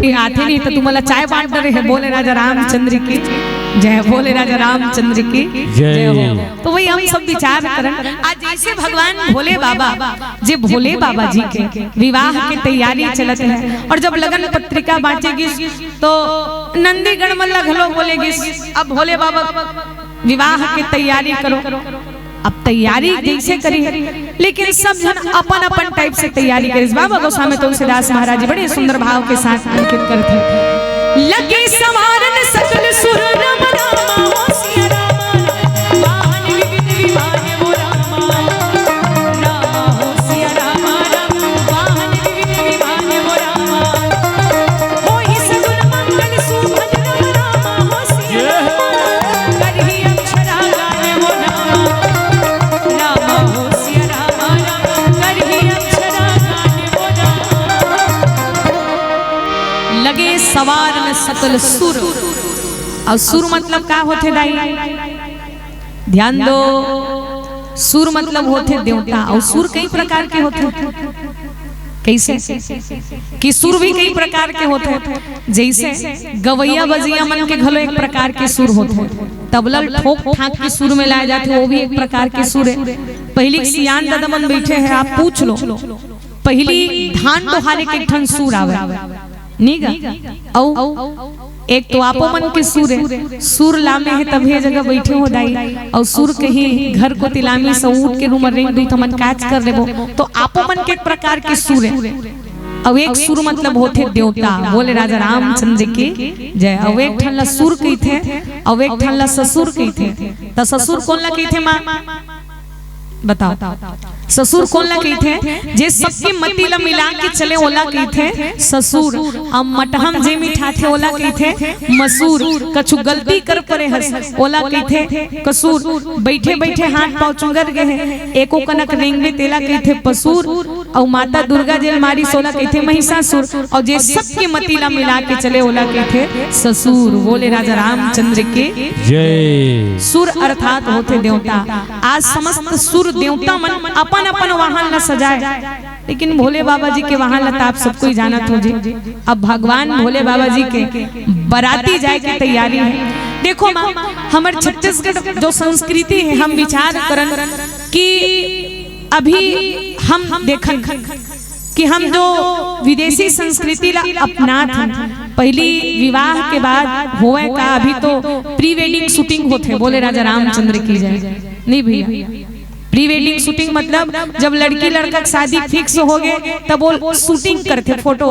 पहले आते नहीं तो तुम्हारा चाय बांट रहे हैं। बोले राजा रामचंद्र की जय, बोले राजा रामचंद्र की जय हो। तो वही हम सब विचार करें आज जैसे भगवान भोले बाबा जे भोले बाबा जी के विवाह की तैयारी चलत है और जब लगन पत्रिका बांटेगी तो नंदीगण मल्ला घलो बोलेगी अब भोले बाबा विवाह की तैयारी करो। अब तैयारी जैसे करी है लेकिन सब जन अपन अपन टाइप से तैयारी करे। बाबा गोस्वामी तुलसीदास महाराज जी बड़े सुंदर भाव के साथ अंकित करते हैं। लगे संवारन सकल सुर रम रामा होसिया रामा वाहन विविध विमान वो रामा रामा होसिया रामा वाहन विविध विमान वो रामा होई सगुन मंगल सुभग रम रामा होसिया करही अक्षरा गाने वो रामा होसिया रामा करही अक्षरा गाने वो लगे सवार में सकल सुर। और सुर मतलब का होते दाई ध्यान दो, सुर मतलब होते देवता। और सुर कई प्रकार के होते कैसे कि सुर भी कई प्रकार के होते जैसे गवैया बजिया मन के घलो एक प्रकार के सुर होते, तबला ठोक ठाक के सुर में लाए जाते वो भी एक प्रकार के सुर है। पहली सियान दादा मन बैठे हैं आप पूछ लो पहली धान दोहारे के ठन सुर आवे नीगा औ एक तो आपो मन के सुर है, सुर लामे है तभी जगह बैठे हो दाई। और सुर कहीं घर को तिलामी से उठ के रूम रिंग दी तो मन काच कर लेबो तो आपो मन के एक प्रकार के सुर है। अब एक सुर मतलब होते देवता। बोले राजा रामचंद्र की जय। अब एक ठल्ला सुर कही थे और एक ठल्ला ससुर कही थे। तो ससुर कौन ला कही थे माँ बताओ, ससुर कौन ला कही थे जे सबके मती ला मिला के चले ओला कही थे ससुर। हम मटहम जे मिठा थे ओला कही थे मसूर। कछु गलती कर परे हस ओला कही थे कसूर। बैठे बैठे हाथ पाँव चुंगर गए एको कनक रेंगबे तेला कही थे पसूर। और माता दुर्गा जेल मारी सोला कही थे महिषासुर। और जे सबके मती ला मिला के चले ओला कही थे ससुर। बोले राजा रामचंद्र के जय। सुर अर्थात होते देवता। आज समस्त सुर देवता मन अपन अपन वाहन ला सजाए लेकिन भोले बाबा जी के वाहन ला आप सबको ही जाना तो जी। अब भगवान भोले बाबा जी के बराती जाए की तैयारी है। देखो माँ हमारे छत्तीसगढ़ जो संस्कृति है हम विचार करन कि अभी हम देखन कि हम जो विदेशी संस्कृति ला अपना था पहली विवाह के बाद होए का अभी तो प्री वेडिंग शूटिंग होते। बोले राजा रामचंद्र की जय। नहीं भैया प्री वेडिंग शूटिंग मतलब जब लड़की लड़का की शादी फिक्स हो गए तब वो शूटिंग करते फोटो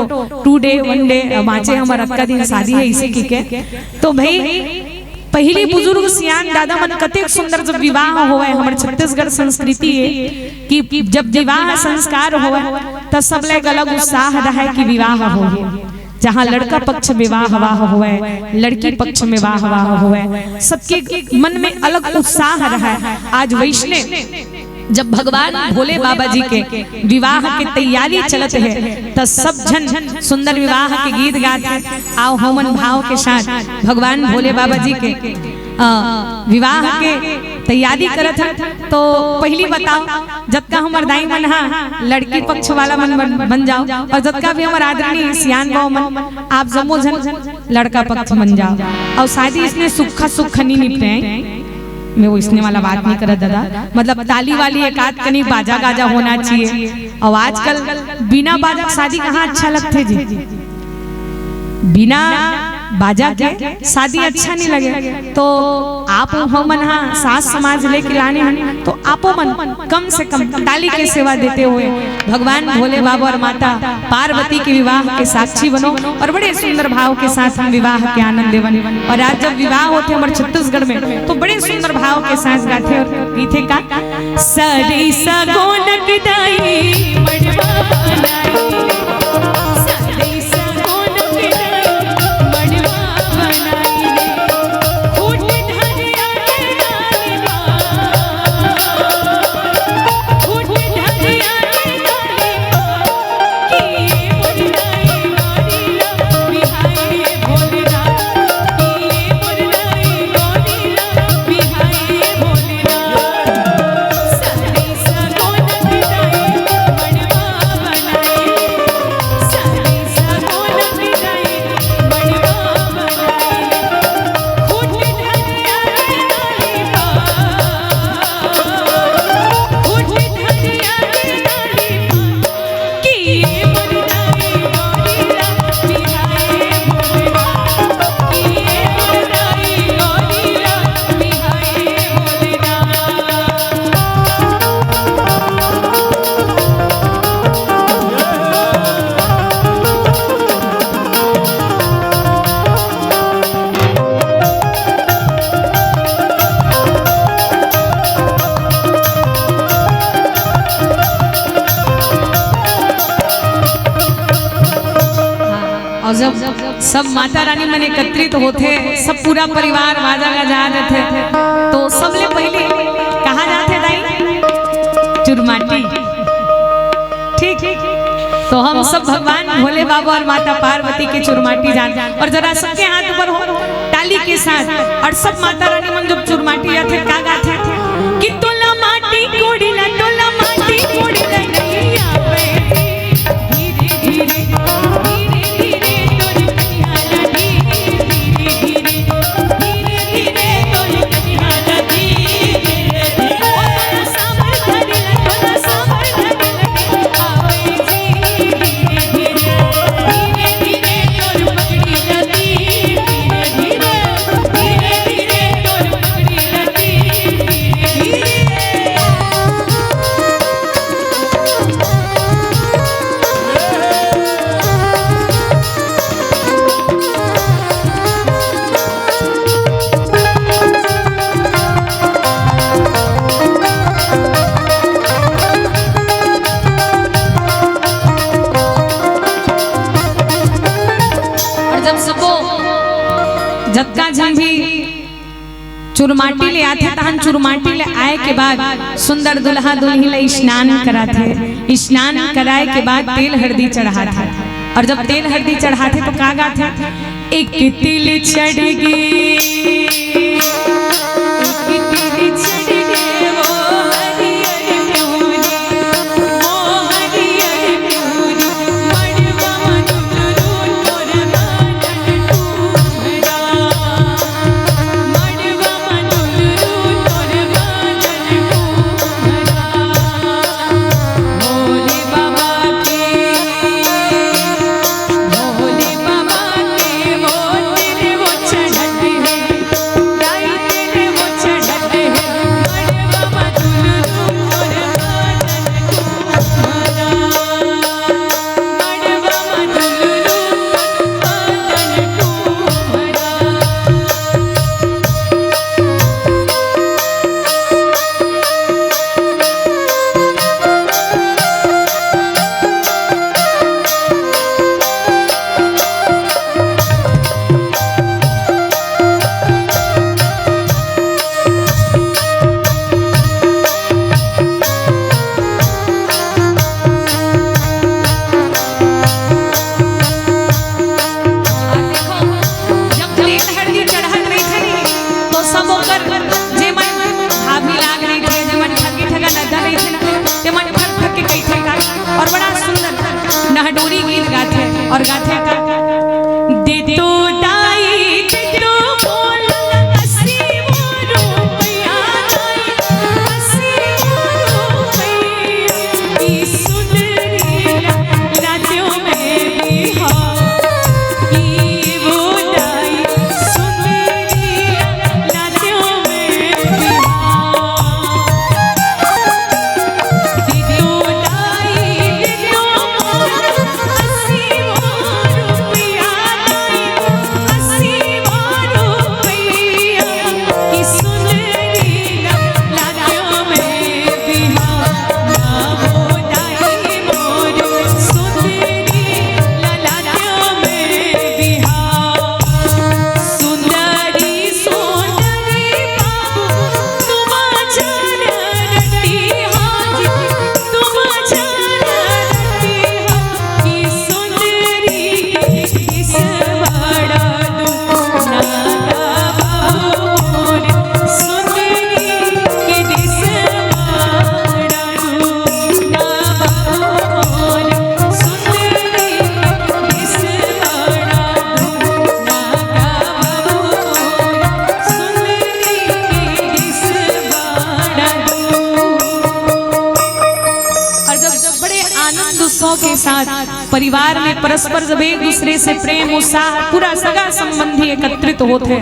2 डे 1 डे बाँचे हमारा का दिन शादी है इसे की के। तो भाई पहली बुजुर्ग सियान दादा मन कतेक सुंदर जब विवाह होवे हमारे छत्तीसगढ़ संस्कृति है कि जब विवाह संस्कार होवे तब सब लोग अलग उत्साह रहा कि विवाह हो। जहाँ लड़का पक्ष विवाह हुए लड़की पक्ष में विवाह हुए सबके मन में अलग उत्साह रहा। आज वैष्णव जब भगवान भोले बाबा जी के विवाह की तैयारी चलत है तो सब जन सुंदर विवाह के गीत गाते आओ हमन भाव के साथ भगवान भोले बाबा जी के विवाह के तैयारी करत है। तो पहली बताओ जब का हमार दाई मन हा लड़की पक्ष वाला मन बन जाओ और जब का भी हमार आदरणीय सियान बाव मन आप जमो जन लड़का पक्ष बन जाओ। और शादी इसने सुखा सुख नहीं निपटे मैं वो इसने वाला बात नहीं करत दादा मतलब ताली वाली एक आध कनी बाजा गाजा होना चाहिए। और आजकल बिना बाजा शादी कहाँ अच्छा लगते जी, बिना बाजा के शादी अच्छा नहीं लगे। तो आप मन हाँ सास समाज लेके लाने हैं तो आपो मन कम से कम ताली के सेवा देते हुए भगवान भोले बाबा और माता पार्वती के विवाह के साक्षी बनो और बड़े सुंदर भाव के साथ हम विवाह के आनंद लेवन। और आज जब विवाह होते हमारे छत्तीसगढ़ में तो बड़े सुंदर भाव के साथ गाते और गीते का सरी सगोनक दाई मड़वा बनाई और जब सब माता रानी मन एकत्रित होते, सब पूरा परिवार बाजा गजा थे, तो सबले पहले कहा जाते दाई चुरमाटी। ठीक, तो हम सब भगवान भोले बाबा और माता पार्वती के चुरमाटी जान, और जरा सबके हाथ ऊपर हो ताली के साथ, और सब माता रानी मन जब चुरमाटी जाते का गाते कि तोला माटी कोड़ी ना, तोला माटी कोड़ी ना नहीं आवे, धीरे धीरे धीरे धीरे तोरी कन्हैया धीरे धीरे धीरे धीरे तोरी कन्हैया धीरे धीरे ओ सामर धरे तोला सामर धरे आवे धीरे धीरे धीरे धीरे तोर पकड़ी नदी धीरे धीरे धीरे धीरे तोर पकड़ी नदी धीरे धीरे। और जब सबो जत्का जन भी चुरमाटी ले आते, तहन चुरमाटी ले आए के बाद सुंदर दुल्हा दुल्ही ले स्नान कराते, स्नान कराए के बाद तेल हल्दी चढ़ाते, और जब तेल हल्दी चढ़ाते तो का गाते, एक तिल चढ़ गई, एक तिल चढ़ गई वो हरियर प्योरी, वो हरियर प्योरी, मड़वा मधुरू तोर मानन टूरा, मड़वा मधुरू तोर मानन टूरा, भोले बाबा के वो चढ़त है, गाई तेरे वो चढ़त है, मड़वा मधुरू तोर मानन टूरा, मड़वा मधुरू मानन टूरा। जब तेल हल्दी चढ़त रही थी तो सब ओकर जे मन भाभी लाग रही थी, जे मन ठगी ठगा नदा रही थी, ते मन फट फट के कहते का, और बड़ा सुंदर नहडोरी गीत गाते, और गाते का दे तो दाई दे तो बोल अस्सी वो रुपया दाई, अस्सी वो रुपया, ई सुंदरी रातियों में बिहार, ई वो दाई सुंदरी रातियों में बिहार, दिलो दाई दिलो मोर अस्सी वो रुपया दाई, अस्सी वो रुपया, ई सुंदरी रातियों में बिहार, ना वो दाई मोर सुंदरी रातियों में बिहार, सुंदरी सुंदरी बाबू तुम जानती हाजी, तुम जानती हाजी, सुंदरी किस बड़ा दुना बाबू, सुंदरी किस बड़ा दुना बाबू, सुंदरी किस बड़ा दुना बाबू, सुंदरी किस बड़ा और जब बड़े आनंद उत्सव के साथ परिवार में परस्पर जब एक दूसरे से प्रेम उत्साह पूरा सगा संबंधी एकत्रित होते,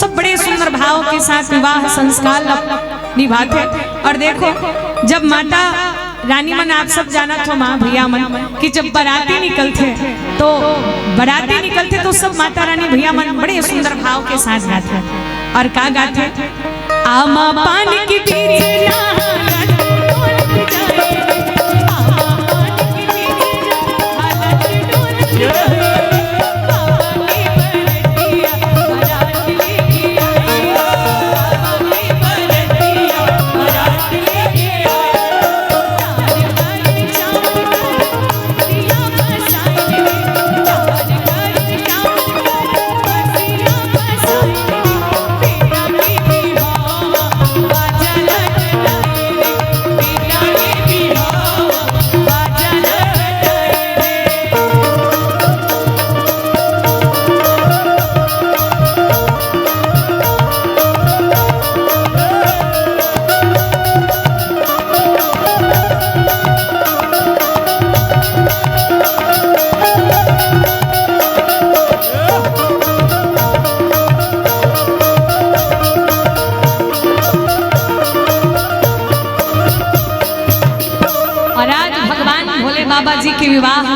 सब बड़े सुंदर भाव के साथ विवाह संस्कार निभाते। और देखो जब माता रानी मन आप सब जाना तो माँ भैया मन कि जब बाराती निकलते तो सब माता रानी भैया मन बड़े सुंदर भाव के साथ गाते, और का गाते, आमा पान की बीरिया हालत जाए, आमा पान की बीरिया हालत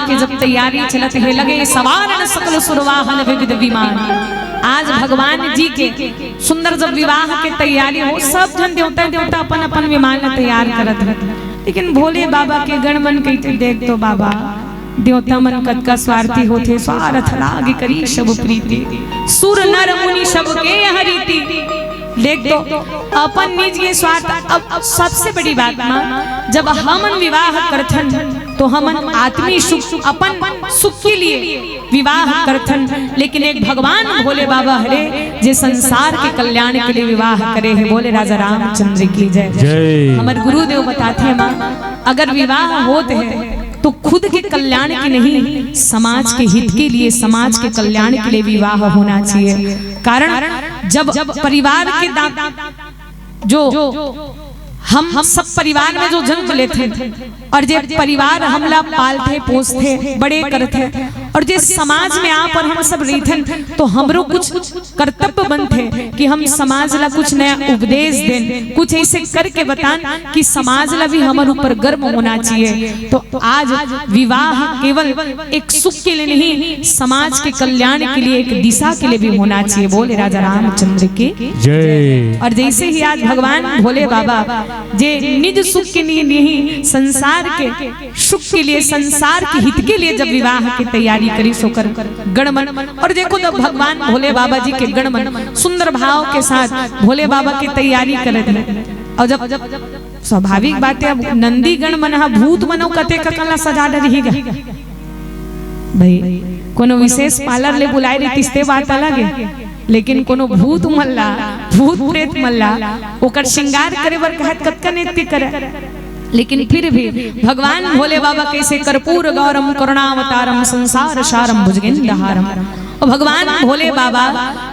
के जब तैयारी चलत है लगे सवारन सकल सुरवाहन विविध विमान। आज भगवान जी के सुंदर जब विवाह के तैयारी हो सब जन देवता देवता अपन अपन विमान तैयार करत है, लेकिन भोले बाबा के गणमन कहते देख तो बाबा देवता मन कद का स्वार्थी होते, स्वार्थ लागे करी सब प्रीति, सुर नर मुनि सबके हरिति। देख तो अपन निज के स्वार्थ। अब सबसे बड़ी बात मां, जब हमन विवाह करथन तो हमन आत्मी सुख अपन सुख के लिए विवाह करथन, लेकिन एक भगवान भोले बाबा हरे जे संसार के कल्याण के लिए विवाह करे है। बोले राजा रामचंद्र की जय। हमारे गुरुदेव बताते हैं मां, अगर विवाह होते है तो खुद के कल्याण के नहीं, समाज के हित के लिए, समाज के कल्याण के लिए विवाह होना चाहिए। कारण जब परिवार के जो हम सब परिवार में जो जन्म लेते और जे परिवार हमला पालते पोसते बड़े करते और जे समाज में आप और हम सब रहते तो हमरो कुछ कर्तव्य बनते कि हम समाज ला कुछ नया उपदेश दें, कुछ ऐसे करके बतान कि समाज ला भी हमारे ऊपर गर्व होना चाहिए। तो आज विवाह केवल एक सुख के लिए नहीं, समाज के कल्याण के लिए, एक दिशा के लिए भी होना चाहिए। बोले राजा रामचंद्र की जय। और जैसे ही आज भगवान भोले बाबा जे निज सुख के लिए नहीं, संसार के सुख के लिए, संसार के हित के लिए जब विवाह की तैयारी करी सोकर गणमन। और देखो जब भगवान भोले बाबा जी के गणमन सुंदर भाव के साथ भोले बाबा की तैयारी करे थे। और जब स्वाभाविक बात है, अब नंदी गणमन भूत मनो कते ककला सजा रहेगा भाई, कोनो विशेष पार्लर ले बुलाए रही तिस्ते बात अलग है, लेकिन कोनो भूत मल्ला, भूत प्रेत मल्ला ओकर श्रृंगार करे बर कहत कतका नृत्य करे, लेकिन फिर भी भगवान भोले बाबा कैसे कर्पूर गौरम करुणावतारम संसार सारम भुजगेंद्रहारम। और भगवान भोले बाबा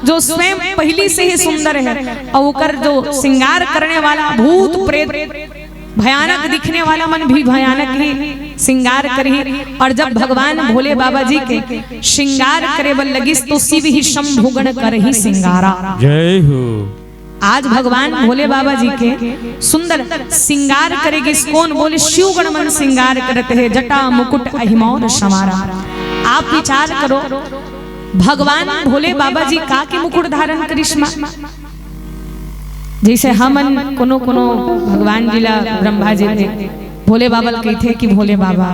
जो स्वयं पहली से ही सुंदर है और ओकर जो श्रृंगार करने वाला भूत प्रेत भयानक दिखने वाला मन भी भयानक ही श्रृंगार करी। और जब भगवान भोले बाबा जी के श्रृंगार करे बल लगिस तो शिव ही शंभुगण कर ही श्रृंगारा। जय हो। आज भगवान भोले बाबा जी के सुंदर श्रृंगार करेगी कौन? बोले शिव गण मन श्रृंगार करते हैं, जटा मुकुट अहिमौर समारा। आप विचार करो भगवान भोले बाबा जी का के मुकुट धारण करिश्मा। जैसे हमन कोनो कोनो भगवान जिला ब्रह्मा जी थे, भोले बाबा कहते कि भोले बाबा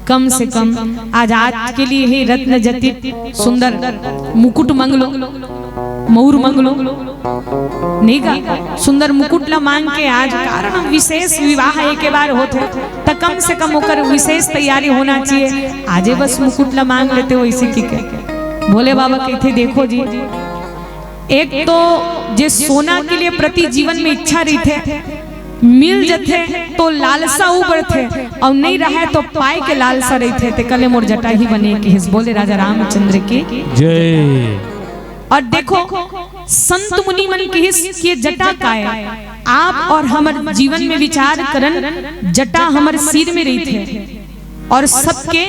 कम से कम आज के लिए ही रत्न जटित सुंदर मुकुट मंगलो, मऊर मंगलो, नहीं का सुंदर मुकुट ला मांग के आज कारण विशेष विवाह एक बार होते तो कम से कम होकर विशेष तैयारी होना चाहिए। आजे बस मुकुट ला मांग लेते हो इसी की के। भोले बाबा कहते देखो जी, एक तो जे सोना के लिए प्रति जीवन में इच्छा रही थे, मिल जथे तो लालसा उबर थे और नहीं रहे तो पाए के लालसा रही थे, ते कले मोर जटा ही बने के। बोले राजा रामचंद्र की जय। और देखो संत मुनि मन के जटा का है, आप और हमर जीवन में विचार करन जटा हमर सिर में रही थे और सबके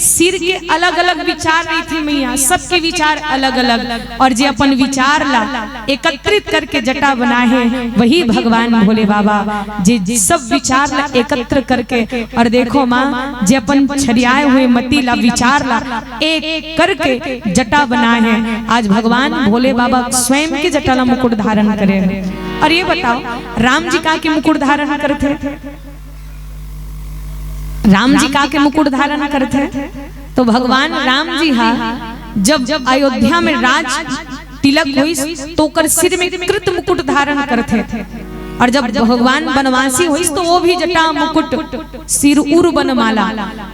सिर के अलग अलग विचार रही थी मैया, सबके विचार अलग अलग और जे अपन विचार ला एकत्रित करके जटा बनाए हैं वही भगवान भोले बाबा जे सब विचार ला एकत्र करके। और देखो माँ जे अपन छरियाए हुए मती ला विचार ला एक करके जटा बनाए हैं। आज भगवान भोले बाबा स्वयं के जटा ला मुकुट धारण करे। और ये बताओ राम जी का के मुकुट धारण करते? राम जी का के मुकुट धारण करते तो भगवान राम जी हा जब अयोध्या में राज तिलक हुई तो कर सिर में कृत मुकुट धारण करते थे। और जब भगवान बनवासी हुई तो वो भी जटा मुकुट सिर उर बनमाला।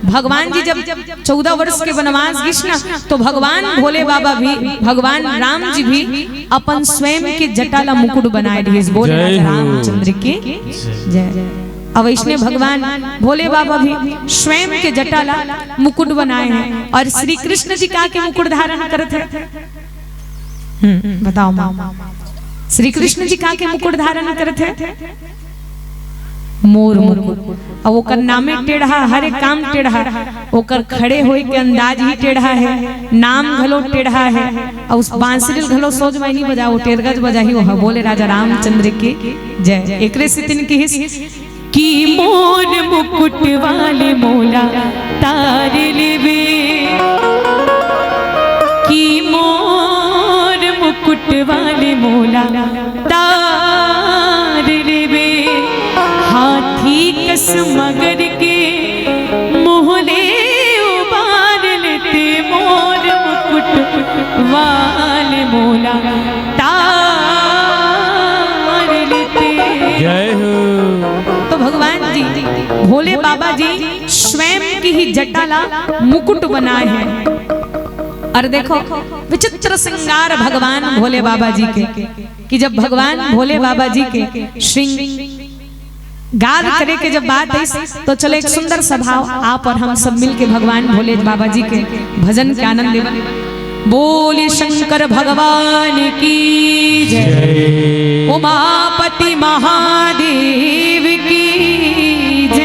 भगवान जी जब 14 वर्ष के वनवास गिसना तो भगवान भोले बाबा भी, भगवान राम जी भी अपन स्वयं के जटा ला मुकुट बनाए रही। बोले रामचंद्र की जय। अब इसमें भगवान भोले बाबा भी स्वयं के जटा ला मुकुट बनाए हैं। और श्री कृष्ण जी का के मुकुट धारण करते बताओ माँ, श्री कृष्ण जी का के मुकुट धारण करते मोर मुकुट। अब ओकर नामे टेढ़ा, हर एक काम टेढ़ा, ओकर खड़े होए के अंदाज ही टेढ़ा है, नाम घलो टेढ़ा है। और उस बांसुरी घलो सोच में नहीं बजाओ, टेरगज बजा ही वो। बोले राजा रामचंद्र की जय। एकरे से तिन की कि मोर मुकुट वाले मोला तार लेवे, कि मोर मुकुट वाले मोला तार लेवे। हाथी कस मगर के मोहले उबार लेते, मोर मुकुट वाले मोला तार लेते। जय हो। तो भगवान जी भोले बाबा जी स्वयं की ही जटाला मुकुट बनाए हैं। और देखो विचित्र श्रृंगार भगवान भोले बाबा जी के, कि जब भगवान भोले बाबा जी के श्रृंगार करे के जब बात है, तो चलो एक सुंदर स्वभाव आप और हम सब मिल के भगवान भोले बाबा जी के भजन के आनंद लेवल। बोले शंकर भगवान की जय, उमापति महादेव की जय,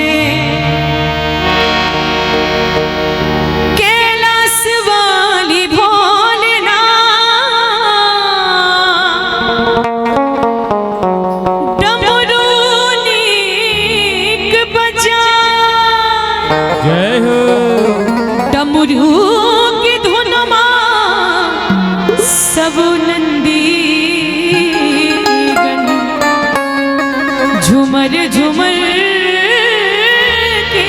कैलाश वाली भोलेनाथ, डमरू नीक बजा, जय हो। डमरू की धुन सब नंदीगण झुमर झुमर के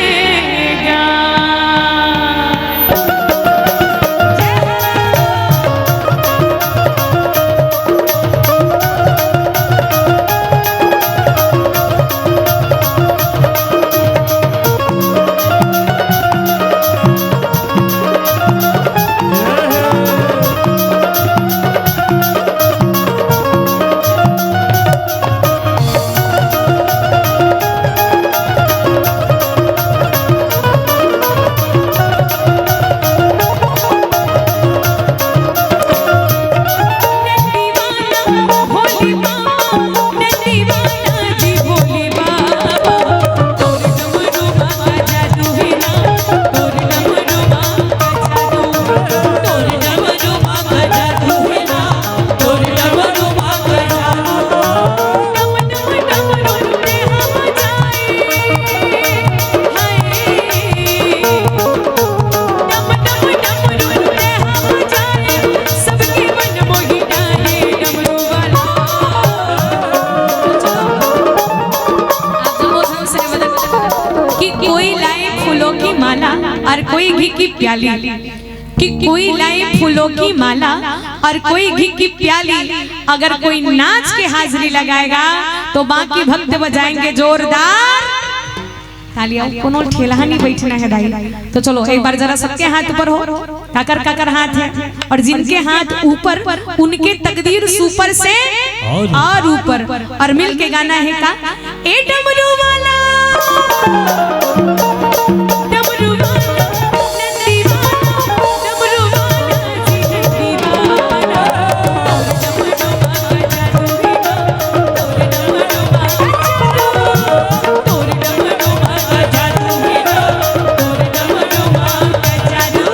और कोई घी की प्याली, कि कोई लाए फूलों की माला और कोई घी की प्याली। अगर कोई नाच के हाजिरी लगाएगा तो बाकी भक्त बजाएंगे जोरदार तालियां। कोनो ठेला नहीं बैठना है दाई। तो चलो एक बार जरा सबके हाथ ऊपर हो, काकर काकर हाथ है, और जिनके हाथ ऊपर उनके तकदीर सुपर से और ऊपर। और मिल के गाना है का ए डमरू वाला, डमरू वाला नंदी वाला, डमरू वाला जी नंदी वाला, डमरू वाला जादू हीरा, डमरू वाला तोरे डमरू वाला जादू हीरा, तोरे डमरू वाला जादू।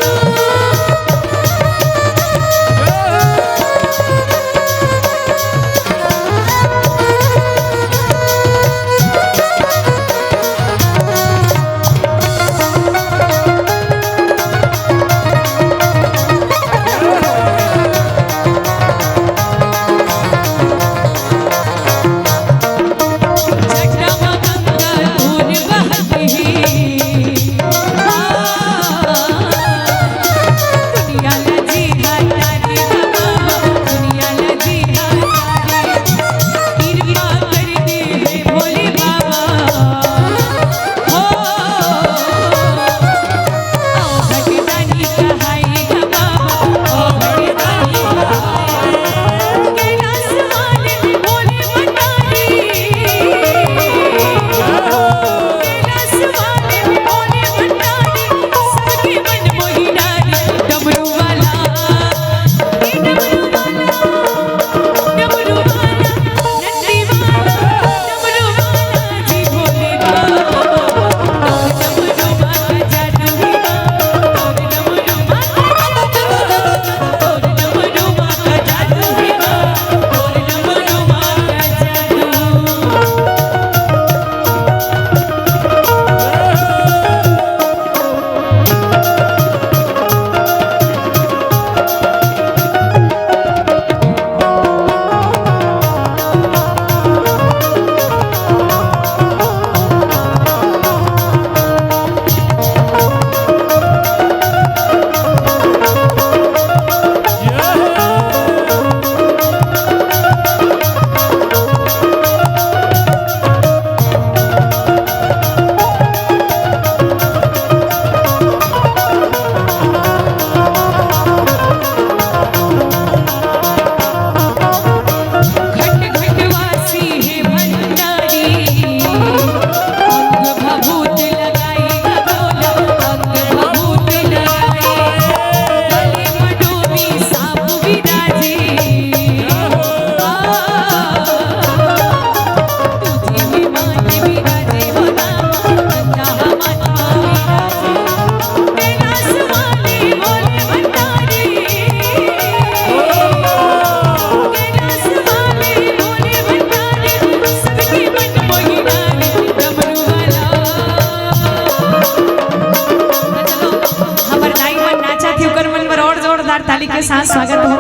जोरदार ताली के साथ स्वागत हो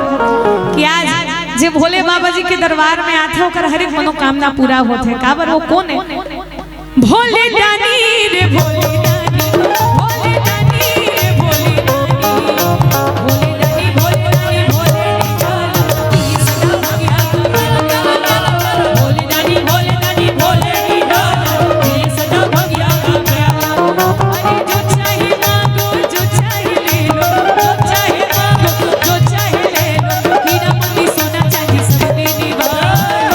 कि आज जे भोले बाबा जी के दरबार में आते हो कर हर एक मनोकामना पूरा होते है। काबर वो कौन है? भोले दानी रे भोले दानी, भोले दानी रे भोले दानी, भोले दानी भोले दानी भोले दानी भोले दानी भोले दानी सदा भगिया का प्याला। अरे जो चाहे मांगो जो चाहे ले लो, जो चाहे मांगो जो चाहे ले लो, हीरा मोती सोना चांदी सब दे दीवार।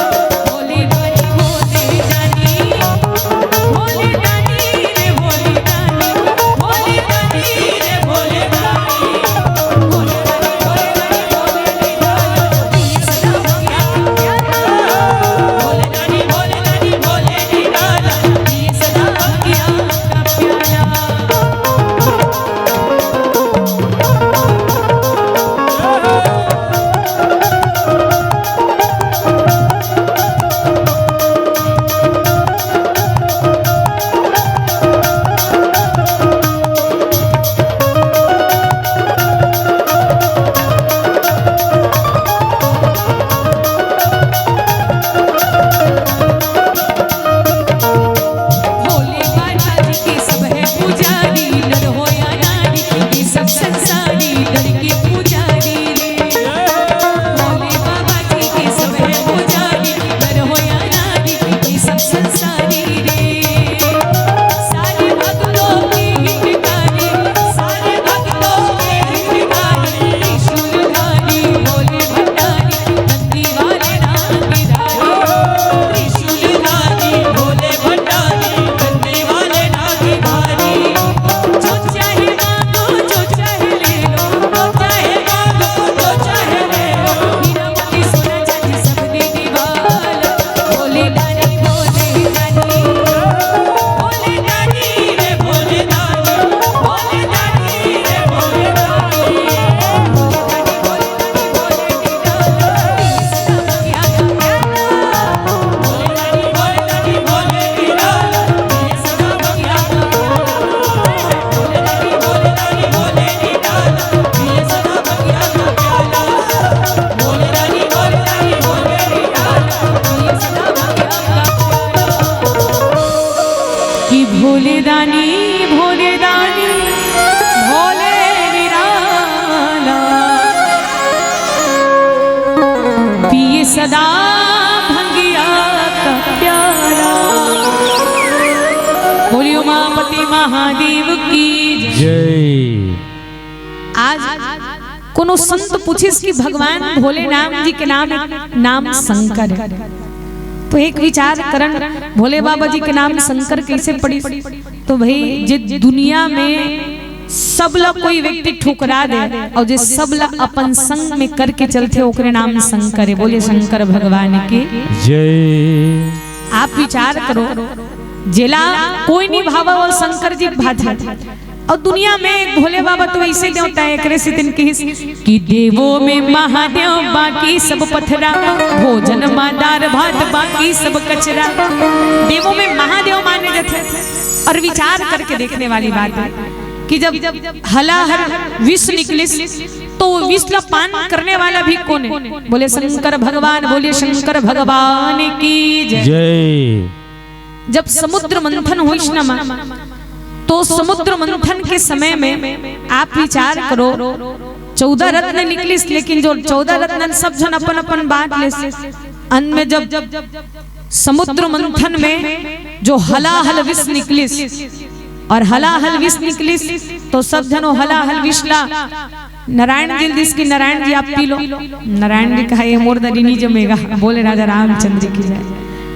भोले दानी भोले दानी, भोले दानी रे भोले दानी, भोले दानी रे भोले दानी, भोले दानी भोले दानी सदा भगिया का प्याला। भोले दानी भोले दानी भोले दानी सदा भगिया का प्याला। भोले बाबा जी के सब है पुजारी, नर हो या नारी, ये सब संसारी डर के पुजारी रे। भोले बाबा जी के सब है पुजारी, नर हो या नारी, ये सब संसारी रे। सारे भक्तों के हितकारी, सारे भक्तों के हितकारी, त्रिशूलधारी भोले भंडारी, नंदी वाले नागधारी, त्रिशूलधारी भोले भंडारी, नंदी वाले नागधारी। जो चाहे मांगो जो चाहे ले लो, जो चाहे मांगो जो चाहे ले लो, हीरा मोती सोना चांदी सब दे दीवार। भोले दानी भोले दानी, भोले दानी रे भोले दानी, भोले दानी रे भोले दानी, भोले दानी भोले दानी सदा भगिया का प्याला। भोले दानी भोले दानी भोले दानी सदा भगिया का प्याला। भोले दानी भोले दानी भोले दानी सदा भगिया का प्याला। भोले दानी भोले दानी भोले दानी सदा भगिया का प्याला। कि भोले दानी भोले दानी भोले निराला, पिए सदा भंगिया का प्याला। बोलिए उमापति महादेव की जय। जय। आज कोनो संत पूछिस कि भगवान भोले नाम जी के नाम शंकर है, तो एक विचार करन भोले बाबा जी के नाम शंकर कैसे पड़ी? तो भाई जे दुनिया में सब ला कोई व्यक्ति ठुकरा दे और जे सब ला अपन संग में करके चलते ओकरे नाम शंकर है। बोले शंकर भगवान की जय। आप विचार करो, जेला कोई नहीं भावा और शंकर जी भाते, और दुनिया में भोले बाबा तो ऐसे देवता है एकरे से दिन कि देवों में महादेव बाकी सब पथरा, भोजन मादार भात बाकी सब कचरा। देवों में महादेव माने जाते। और विचार करके देखने वाली बात है कि जब हलाहल विष निकले तो विष ला पान करने वाला भी कौन है? बोले शंकर भगवान। बोले शंकर भगवान की जय। जय। जब समुद्र मंथन हुई तो समुद्र मंथन के समय में आप विचार करो 14 रत्न निकलिस, लेकिन जो 14 रत्न सब जन अपन अपन बांट ले। अंत में जब समुद्र मंथन में जो हलाहल विष निकलिस और हलाहल विष निकलिस तो सब जनो हलाहल विष ला नारायण जी दिस की नारायण जी आप पी लो। नारायण जी कहा ये मोर दरी नहीं जमेगा। बोले राजा रामचंद्र की जय।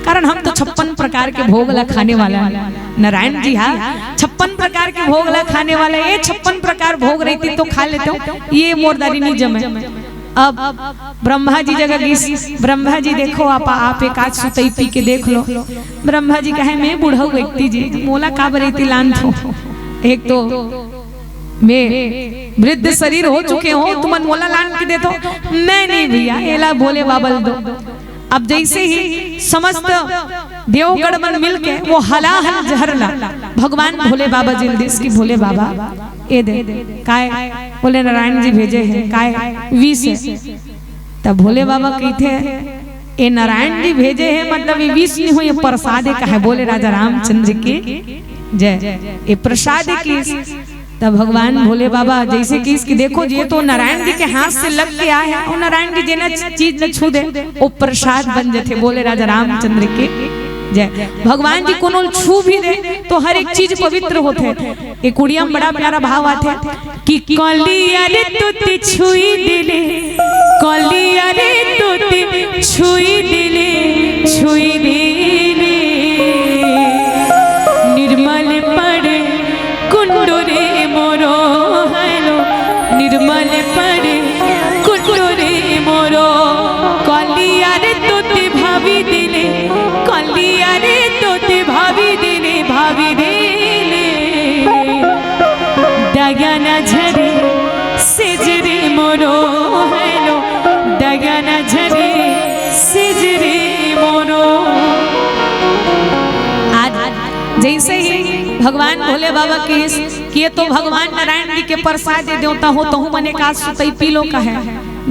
कारण हम तो 56 प्रकार के भोग ला खाने वाला है। नारायण जी हाँ 56 प्रकार के भोग ला खाने वाला, ये 56 प्रकार भोग रहती तो खा लेते हो, ये मोरदारी नहीं जमे। अब ब्रह्मा जी जगह ब्रह्मा जी देखो आप एक आज सुतई पी के देख लो। ब्रह्मा जी कहे मैं बूढ़ा व्यक्ति जी मोला का बरेती लान थो, एक तो मैं वृद्ध शरीर हो चुके हो, तुम मोला लान के दे दो। मैं नहीं भैया एला भोले बाबा दो। अब जैसे ही समस्त देवगढ़ में मिल के वो हलाहल झरना भगवान भोले बाबा जी देश की भोले बाबा ए दे काय बोले नारायण जी भेजे हैं काय 20 है। तब भोले बाबा कहते ए नारायण जी भेजे हैं मतलब ये 20 नहीं हो, ये प्रसाद का है। बोले राजा रामचंद्र की जय, ये प्रसाद की। तब भगवान भोले बाबा जैसे कि इसकी देखो ये तो नारायण जी के हाथ से लग के आया है और नारायण जी जेना चीज न छू दे वो प्रसाद बन जाते। बोले राजा रामचंद्र के जय। भगवान जी कोनो छू भी दे तो हर एक चीज पवित्र होते। एक कुड़िया में बड़ा प्यारा भाव आते कि कलिया रे तुती छुई दिले, कलिया रे तुती छुई दिले, छुई दिले निर्मल पड़े कुंडो रे मोरो, हेलो निर्मल पड़े कुंडो रे मोरो, कलिया रे तुती भाभी दिले, कलिया रे तुती भाभी दिले, भाभी दिले दगना झरे सिजरे मोरो, हेलो दगना झरे सिजरे मोरो। आज जैसे ही भगवान भोले बाबा के ये तो भगवान नारायण जी के प्रसाद देवता हो तो मने का सुतई पीलो का है।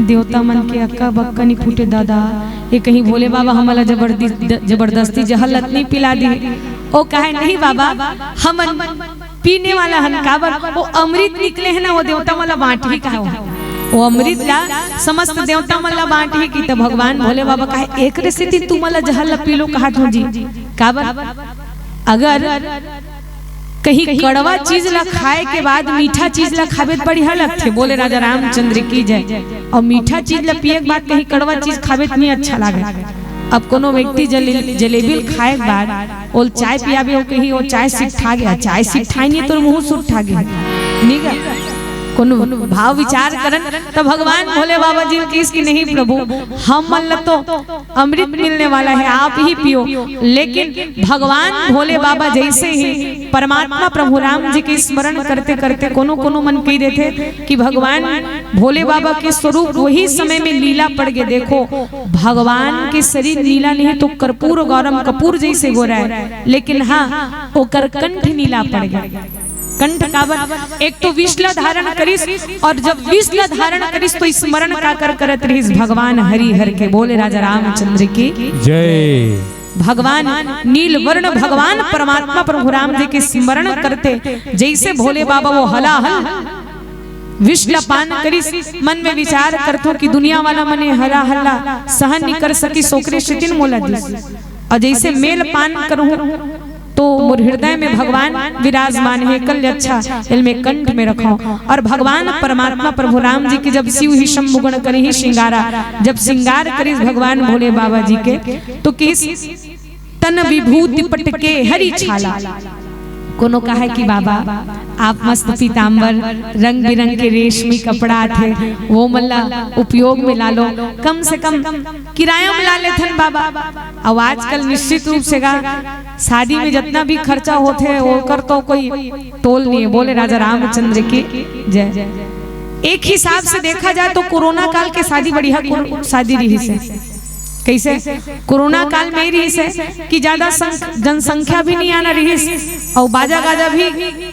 देवता मन के अक्का बक्का नहीं फूटे दादा, ये कहीं भोले बाबा हमारा जबरदस्ती जहलत नहीं पिला दी। ओ कहे नहीं बाबा हम पीने वाला हनकाबर वो अमृत निकले है ना, वो देवता वाला बांट ही का वो अमृत ला समस्त देवता मला बांट ही की। तो भगवान भोले बाबा कहे एक रेसिटी तू मला जहल पीलो कहा तो जी काबर अगर कहीं कड़वा चीज ला खाए के बाद मीठा चीज ला खावे बढ़िया लगते। बोले राजा रामचंद्र की जय। और मीठा चीज ला पिए के बाद कहीं कड़वा चीज खावे नहीं अच्छा लगे। अब कोनो व्यक्ति जलेबी खाए के बाद और चाय पियाबे हो कहीं वो चाय सिठा गया, चाय सिठाई नहीं तो मुंह सुठा गया नहीं कोनो भाव विचार करन। तो भगवान भोले बाबा जी की इसकी नहीं प्रभु हम मन तो अमृत मिलने वाला है आप ही पियो। लेकिन भगवान भोले बाबा जैसे ही परमात्मा प्रभु राम जी के स्मरण करते करते कोनो कोनो मन कह देते कि भगवान भोले बाबा के स्वरूप वही समय में लीला पड़ गए। देखो भगवान के शरीर नीला नहीं तो कर्पूर गौरम कपूर जैसे हो रहा है, लेकिन हाँ वो कंठ नीला पड़ गया। कंठ काबर एक तो विषला धारण करिस और जब विषला धारण करिस तो स्मरण का कर करत रहिस भगवान हरि हर के। बोले राजा रामचंद्र की जय। भगवान नील वर्ण भगवान परमात्मा प्रभु राम जी के स्मरण करते जैसे भोले बाबा वो हलाहल विषला पान करिस मन में विचार करतो कि दुनिया वाला मने हला हल्ला सहन नहीं कर सकी सोकरे शितिन मोला दिस। और जैसे मेल पान करूं तो मोर हृदय में भगवान विराजमान है कल अच्छा में कंठ में रखो। और भगवान परमात्मा प्रभु राम जी के जब शिव ही शंभुगण करे ही श्रृंगारा, जब श्रृंगार करिस भगवान भोले बाबा जी के तो किस तन विभूति पटके हरि छाला। कोनो कहा कि बाबा आप मस्त पीताम्बर रंग बिरंग के रेशमी कपड़ा थे वो मल्ला उपयोग में ला लो, कम से कम किराया में ला लेथन बाबा। अब आजकल निश्चित रूप से शादी में जितना भी खर्चा होते है वो कर तो कोई तोल नहीं है। बोले राजा रामचंद्र की जय। एक हिसाब से देखा जाए तो कोरोना काल के शादी बढ़िया शादी रही से। कैसे कोरोना काल में रही से कि ज्यादा जनसंख्या भी नहीं आना रही और बाजा गाजा भी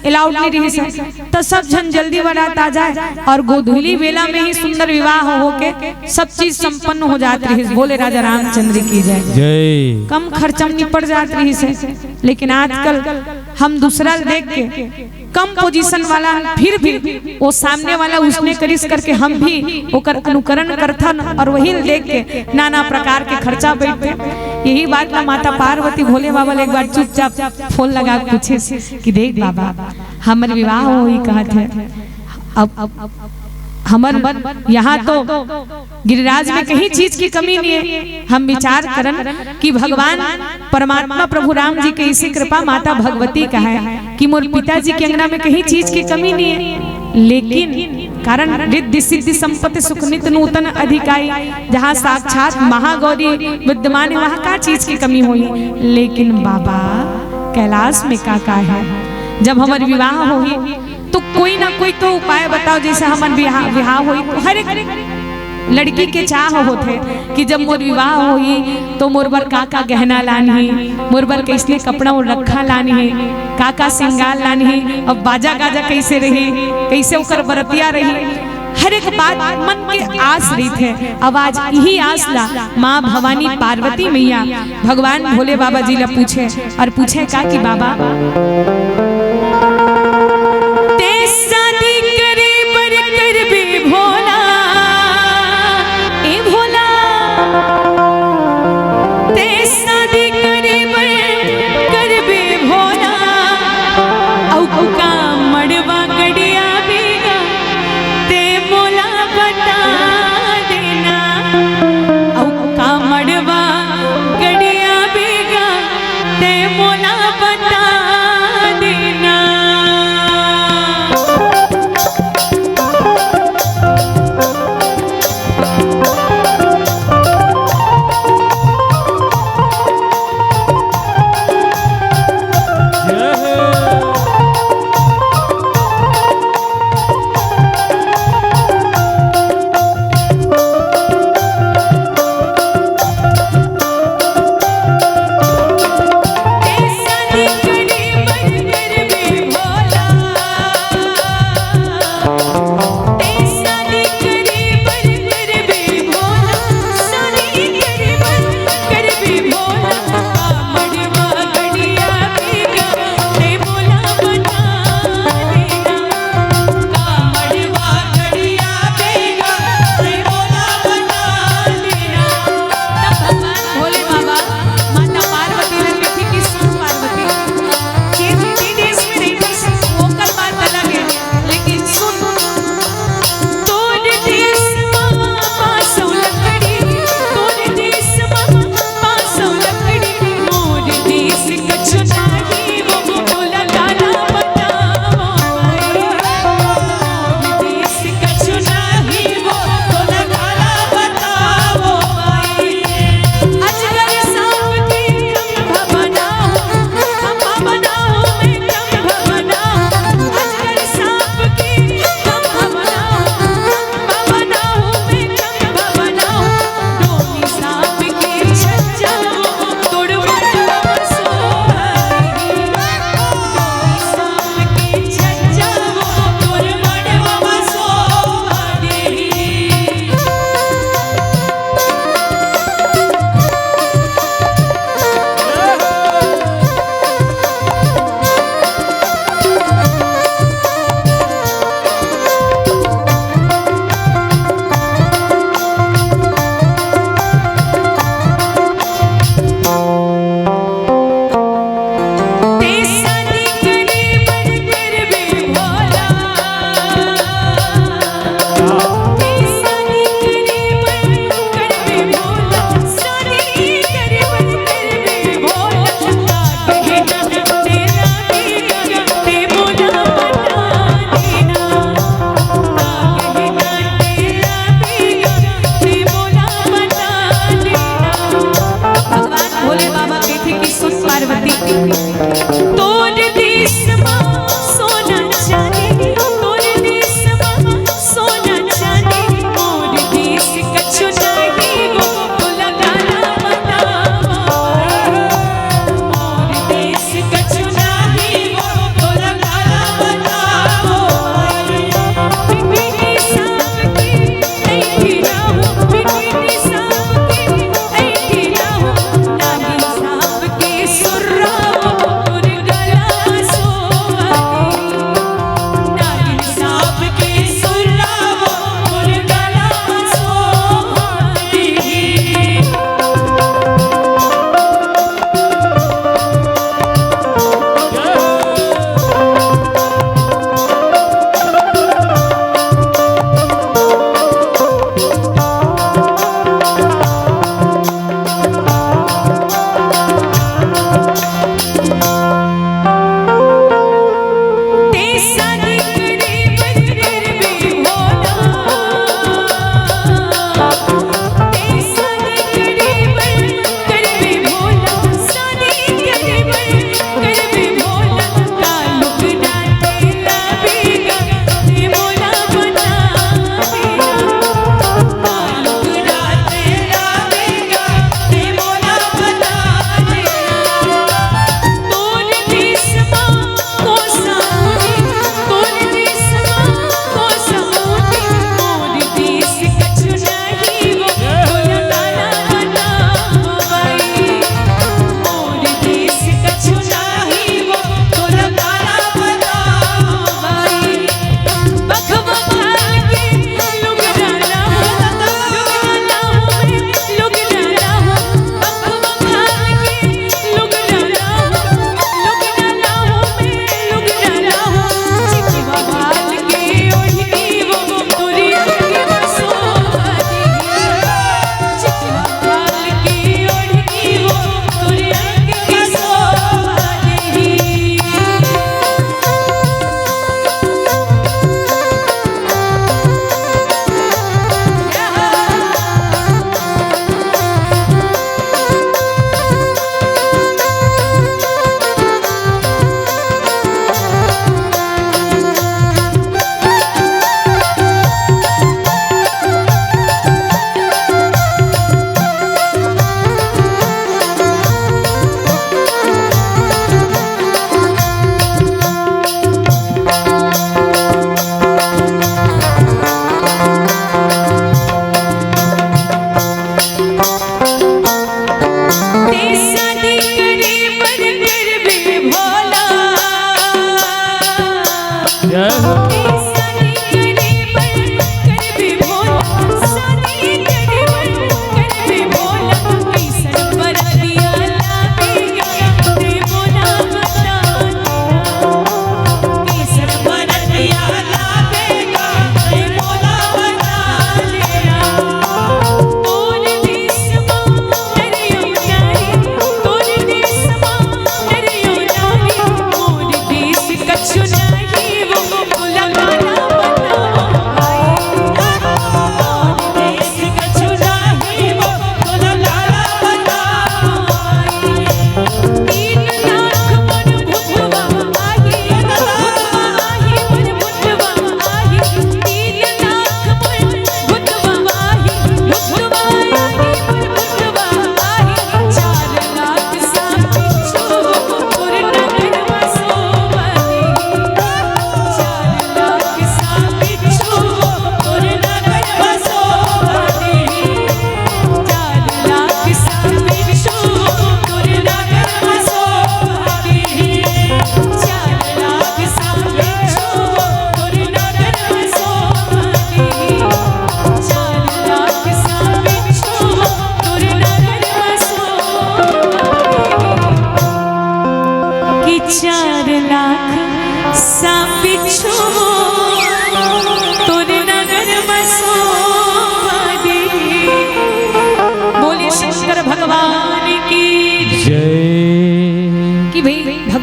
अलाउड नहीं रही से, तो सब जन जल्दी बारात आ जाए और गोधूली बेला में ही सुंदर विवाह होके सब चीज संपन्न हो जाती रही। बोले राजा रामचंद्र की जय। कम खर्चा में निपट जाती रही से। लेकिन आजकल हम दूसरा देख के कम पोजीशन वाला फिर भी वो सामने वाला उसने करिस करके हम भी ओकर अनुकरण करथन और वही देख के नाना प्रकार के खर्चा बैठते। यही बात ला माता पार्वती भोले बाबा एक बार चुपचाप फोन लगा पूछे कि देख बाबा हमर विवाह हो ही कहत है, अब हमर यहाँ तो गिरिराज में कहीं चीज की कमी नहीं है। हम विचार करन कि भगवान परमात्मा प्रभु राम जी के इसी कृपा माता भगवती का है कि मोर पिताजी के अंगना में कहीं चीज की कमी नहीं है। लेकिन कारण रिद्धि सिद्धि संपत्ति सुख नित नूतन अधिकाई जहाँ साक्षात महागौरी विद्यमान है वहाँ का चीज की कमी हुई। लेकिन बाबा कैलाश में का है जब हमारे विवाह होगी तो कोई ना कोई तो उपाय बताओ जैसे हमारे विवाह हुई तो हर एक लड़की के चाह होते कि जब मोर विवाह होई तो मोर बर काका गहना लानी, मोर बर कैसले कपड़ा और रखा लानी, काका सिंगार लानी, अब बाजा गाजा कैसे रही, कैसे ओकर बरतिया रही, हर एक बात मन के आस रही थे। अब आज यही आस ला माँ भवानी पार्वती मैया भगवान भोले बाबा जी ला पूछे और पूछे का कि बाबा ते शादी करे बर करबे भोला, ए भोला ते शादी करे बर करबे भोला, औ का मड़वा गड़िया बेगा ते मोला बता देना, औ का मड़वा गड़िया बेगा ते मोला बता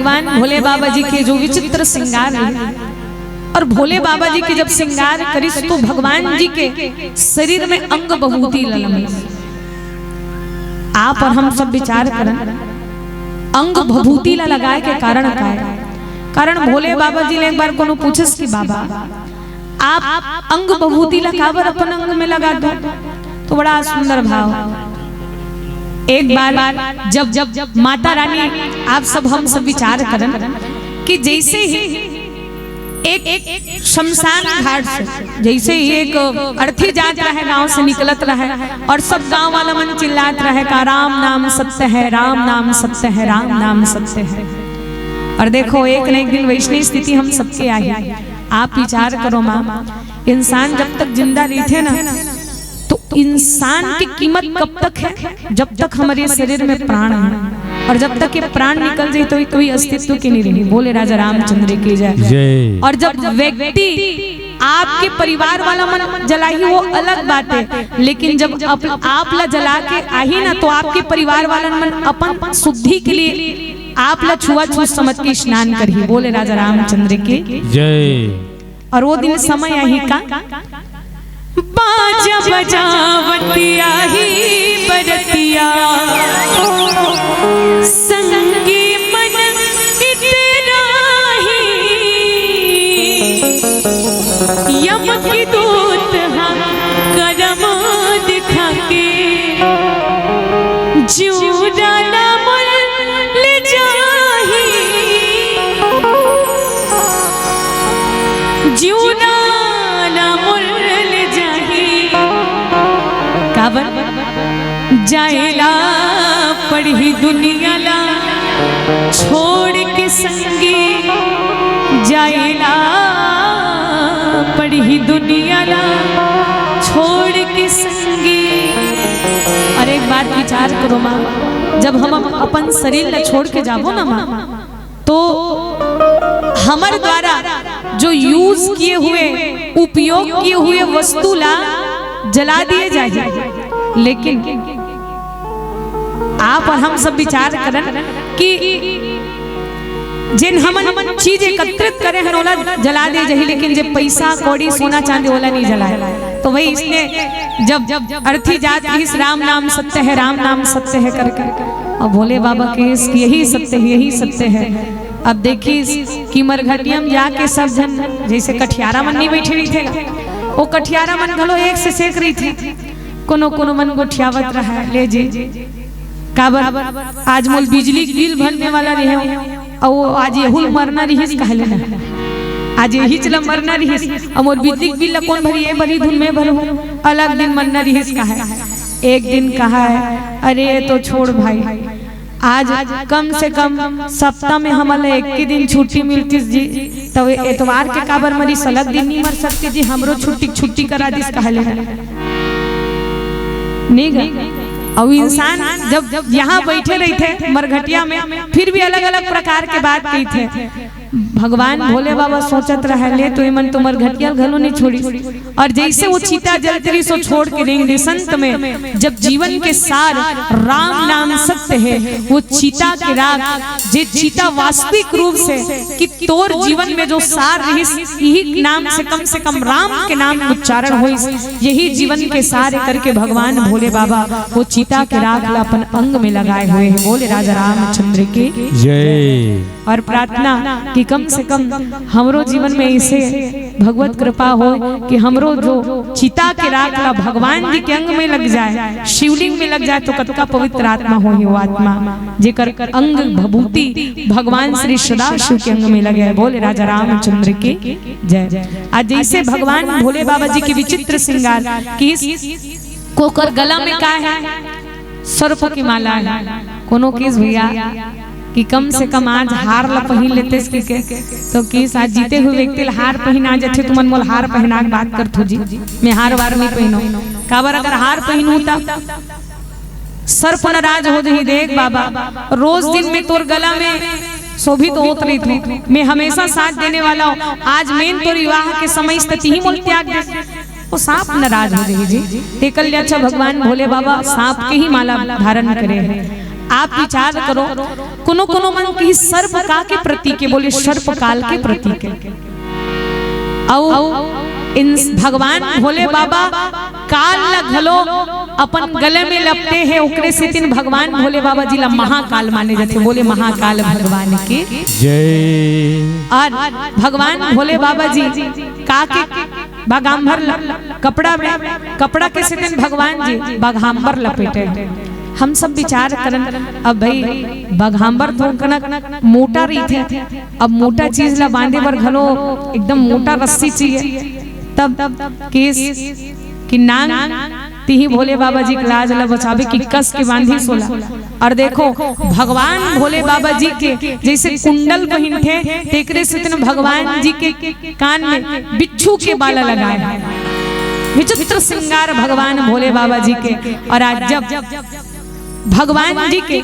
भगवान भोले बाबा जी के जो विचित्र श्रृंगार है, और भोले बाबा जी के जब श्रृंगार करिस तो भगवान जी के शरीर में अंग बहुती ललमिस। आप और हम सब विचार करें, अंग भभूति ला लगाए के कारण का है? कारण भोले बाबा जी ने एक बार कोनो पूछस कि बाबा आप अंग भभूति ला काबर अपन अंग में लगा दो, तो बड़ा सुंदर भाव। एक बार जब माता रानी, आप सब हम सब विचार करें कि जैसे ही एक शमशान घाट से जैसे ही एक अर्थी जात रहा है, गांव से निकलत रहा है, और सब गांव वाला मन चिल्लात रहा है का राम नाम सत्य है, राम नाम सत्य है, राम नाम सत्य है। और देखो एक न एक दिन वैष्णव स्थिति हम सबके आई। आप विचार करो माँ, इंसान जब तक जिंदा रहते ना, तो इंसान की कीमत कब तक है? जब तक हमारे शरीर में प्राण है, और जब तक ये प्राण निकल जाए तो कोई अस्तित्व की नहीं रही। बोले राजा रामचंद्र की जय। और जब व्यक्ति आपके परिवार वाला मन जलाई वो अलग बात है, लेकिन जब आप ला जला के आई ना, तो आपके परिवार वाला मन अपन शुद्धि के लिए आप ला छुआछूत समझ के स्नान करी। बोले राजा रामचंद्र की जय। और वो दिन समय आई का बाजा बजावतिया ही बरतिया संगी मन इतना ही यम की दूत हम कदम दिखा के जुड़ाना मन ले जाही, जुड़ाना मन ले जाही। काबर जाएला पढ़ी दुनिया ला छोड़ के संगी, जाएला पढ़ी दुनिया ला छोड़ के संगी। और एक बात विचार करो माँ, जब हम अपन शरीर ला छोड़ के जाबो ना माँ, तो हमारे द्वारा जो यूज किए हुए उपयोग किए हुए वस्तु ला जला दिए जाए। लेकिन आप और हम सब विचार करें कि जिन हम चीज एकत्रित करे हैं ओला जला दे जाए, लेकिन जब पैसा कौड़ी सोना चांदी ओला नहीं जलाए। तो वही इसलिए जब अर्थी जात इस राम नाम सत्य है, राम नाम सत्य है करके, और भोले बाबा के यही सत्य है, यही सत्य है। अब देखिए कि मरघटिया में जाके सब जन जैसे कठियारा मन नहीं बैठे रही थे, वो कठियारा मन घलो एक से सेक रही थी, कोनो कोनो मन गोठियावत रहा ले जी काबर आज मोल बिजली बिल भरने वाला रहे, और वो आज यहुल मरना रही कहले ना, आज यही चला मरना रही, और मोर बिजली बिल कौन भरी है, भरी धुन में भरो, अलग दिन मरना रही कहा है। एक दिन कहा है अरे तो छोड़ भाई, आज कम से कम सप्ताह में हमारे एक ही दिन छुट्टी मिलती जी, तो एतवार के काबर मरी सलग दिन नहीं मर सकती जी, हमरो छुट्टी करा दिस कहले नहीं गए। और इंसान जब यहाँ बैठे रहे थे मरघटिया में, फिर भी अलग अलग प्रकार के बात कही थे। भगवान भोले बाबा सोचत रहे ले तो मन तो मरघटिया घलो नहीं छोड़ी, और जैसे वो चीता जलती सो छोड़ के देंगे। संत में जब जीवन के सार राम नाम सत्य है, वो चीता के राग जे चीता वास्तविक रूप से कि तोर जीवन में जो सार रही, यही नाम से कम राम के नाम उच्चारण हो, यही जीवन के सार करके भगवान भोले बाबा वो चीता के राग अपन अंग में लगाए हुए हैं। बोले राजा रामचंद्र की जय। और प्रार्थना कि कम से कम हमरो जीवन में इसे भगवत कृपा हो कि हमरो जो चिता के राग ला भगवान जी के अंग में लग जाए, शिवलिंग में लग जाए, तो कतका पवित्र आत्मा हो वो आत्मा जेकर अंग भभूति भगवान श्री सदाशिव के अंग में लगे। बोले राजा रामचंद्र की जय। आज जैसे भगवान भोले बाबा जी के विचित्र श्रृंगार की कोकर गला में का है, सर्प की माला है, कोनो किस भैया कि कम से कम आज हार ला पहन लेते के, तो किस आज जीते हुए व्यक्ति हार पहना जाते, तुम मोल हार पहना के बात करते जी, मैं हार वार नहीं पहनो काबर, अगर हार पहनू तब सर्प नाराज हो जाही। देख बाबा रोज दिन में तोर गला में शोभित होत रही थी, मैं हमेशा साथ देने वाला हूँ, आज मेन तो विवाह के समय स्थिति ही मोल त्याग दे, वो सांप नाराज हो जाही जी। देखल अच्छा भगवान भोले बाबा सांप के ही माला धारण करे हैं। आप विचार करो, कोनो कोनो मन की सर्प का के प्रतीक है, बोले सर्प काल के प्रतीक है। इन भगवान भोले बाबा काल लगलो अपन गले में लपटे हैं, ओकरे से तीन भगवान भोले बाबा जी ला महाकाल माने जाते, बोले महाकाल भगवान की जय। और भगवान भोले बाबा जी का के बागांबर कपड़ा के से तीन भगवान जी बागांबर लपेटे। हम सब विचार करन, अब भाई बागांबर तो कनक मोटा रही थे, अब मोटा चीज ला बांधे पर घलो एकदम मोटा रस्सी चाहिए, तब केस कि नांग तिही भोले बाबा जी के लाज ला बचावे की कस के बांधी सोला। और देखो भगवान भोले बाबा जी के जैसे कुंडल पहन थे, तेकरे से भगवान जी के कान में बिच्छू के बाला लगाए, विचित्र श्रृंगार भगवान भोले बाबा जी के। और आज जब भगवान जी के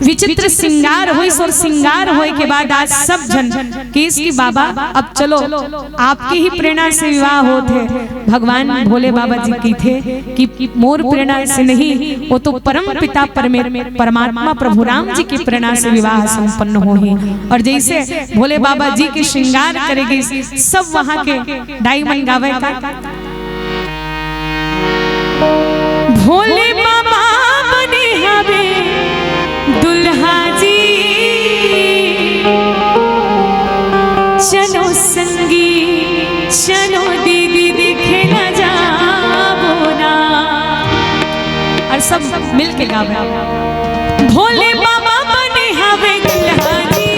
विचित्र श्रृंगार हुई और श्रृंगार होए के बाद आज सब जन केस की बाबा अब चलो आपकी ही प्रेरणा से विवाह होते। भगवान भोले बाबा जी की थे कि मोर प्रेरणा से नहीं, वो तो परम पिता परमात्मा प्रभु राम जी की प्रेरणा से विवाह संपन्न हो ही। और जैसे भोले बाबा जी के श्रृंगार करेगी सब वहां के डायमंड गावे का भोले बाबा बने हवे दुल्हा जी, चलो संगी चलो दीदी दिखे न जाओ ना। और सब मिल के गावे भोले बाबा बने हवे दुल्हा जी,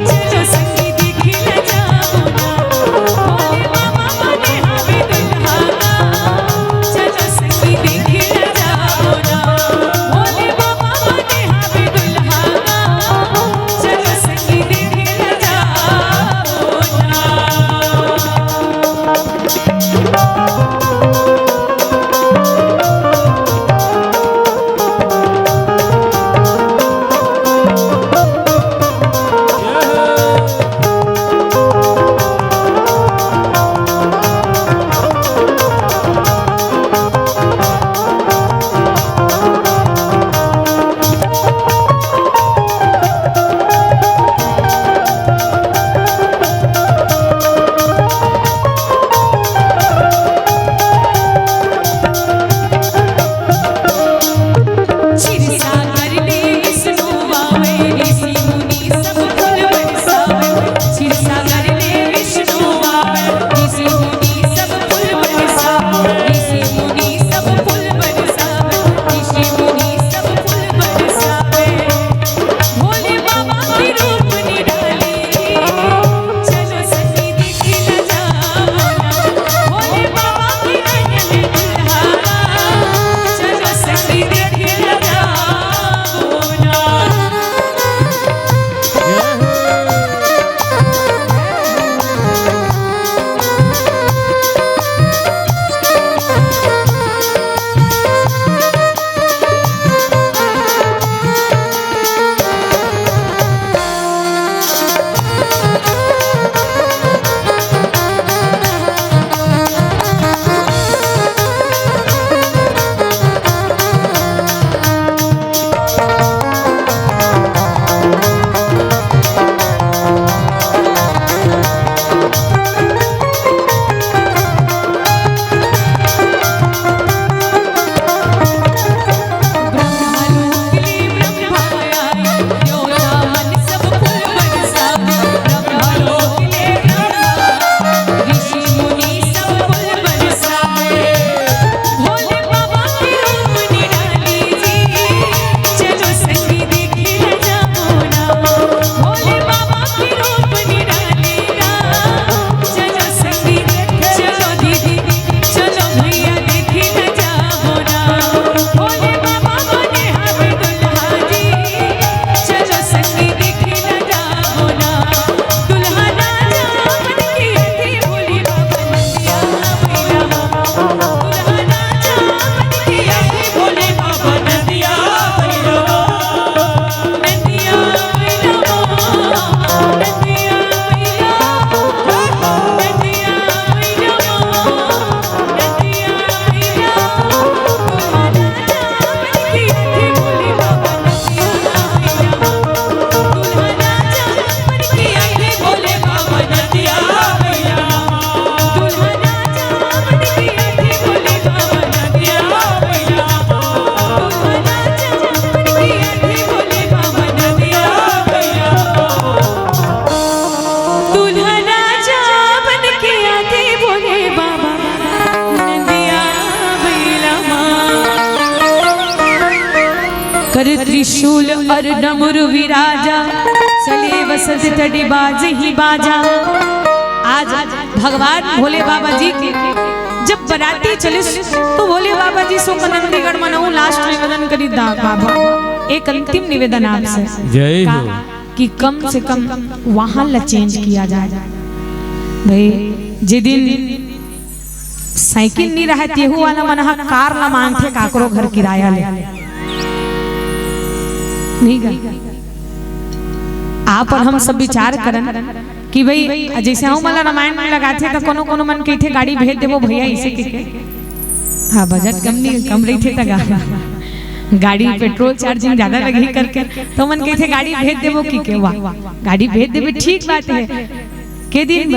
चलो संगी दिखे न जाओ ना। भोले बाबा बने हवे दुल्हा, चलो संगी दिखे न जाओ ना। भोले बाबा बने हवे दुल्हा, चलो संगी दिखे न जाओ ना। त्रिशूल और डमरू विराजा, चले वसत तड़ी बाज ही बाजा। आज भगवान भोले बाबा जी के जब बराती चले तो भोले बाबा जी सो नंदीगढ़ मनाऊ लास्ट निवेदन करी दा बाबा, एक अंतिम निवेदन आपसे जय हो कि कम से कम वहां ला चेंज किया जाए भाई। जे दिन साइकिल नहीं रहा तेहू वाला मनहा कार ला मांगते काकरो घर किराया ले नहीं गा। आप और हम सब विचार करन कि भाई जैसे हम वाला रामायण में लगाते तो कोनो कोनो मन कहते गाड़ी भेज देवो भैया इसे के हाँ बजट कम नहीं कम रही थे तगा गाड़ी पेट्रोल चार्जिंग ज्यादा लगी करके तो मन कहते गाड़ी भेज देवो की के वाह गाड़ी भेज देवे ठीक बात है। के दिन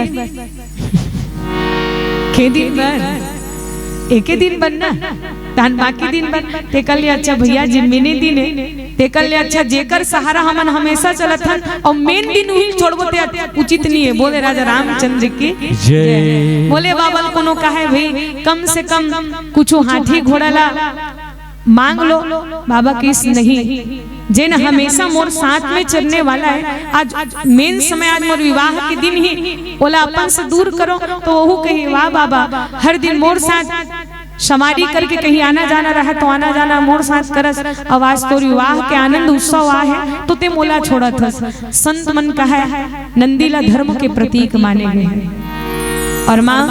एक दिन बनना तहन बाकी दिन बन ते कल अच्छा भैया जिनमेने दिन है ते कल अच्छा जेकर सहारा हमन हमेशा चलत हन और मेन दिन उही छोड़बो ते उचित नहीं है। बोले राजा रामचंद्र की जय। बोले बाबा कोनो कहे भाई कम से कम कुछ हाथी घोड़ा ला मांग लो, बाबा किस नहीं जे न हमेशा मोर साथ में चलने वाला है। आज मेन समय आज मोर विवाह के दिन ही बोला अपन से दूर करो तो वहू कही वाह बाबा हर दिन मोर साथ समारी करके कहीं आना जाना रहा तो आना जाना मोर साथ करस। आवाज तो विवाह के आनंद उत्सव आ है तो ते मोला छोड़ा था। संत मन कहा नंदीला धर्म के प्रतीक माने गए हैं। और माँ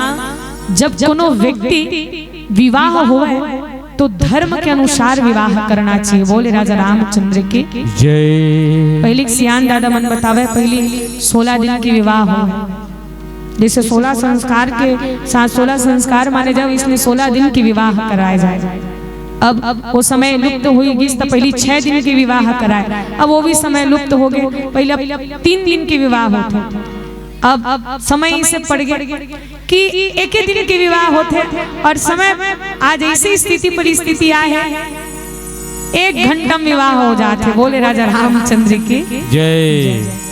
जब कोनो व्यक्ति विवाह हुआ है तो धर्म के अनुसार विवाह करना चाहिए। बोले राजा रामचंद्र की जय। पहले सियान दादा मन बतावे पहले 16 दिन की विवाह हो, जैसे 16 संस्कार के साथ 16 संस्कार माने जब इसने 16 दिन की विवाह कराया जाए। अब वो समय लुप्त हुई गई तो पहले 6 दिन की विवाह कराए, अब वो भी समय लुप्त हो गए। पहले 3 दिन की विवाह होते, अब समय से पड़ गया कि एक ही दिन के विवाह होते और समय आज ऐसी स्थिति परिस्थिति आए है 1 घंटा में विवाह हो जाते। बोले राजा रामचंद्र की जय।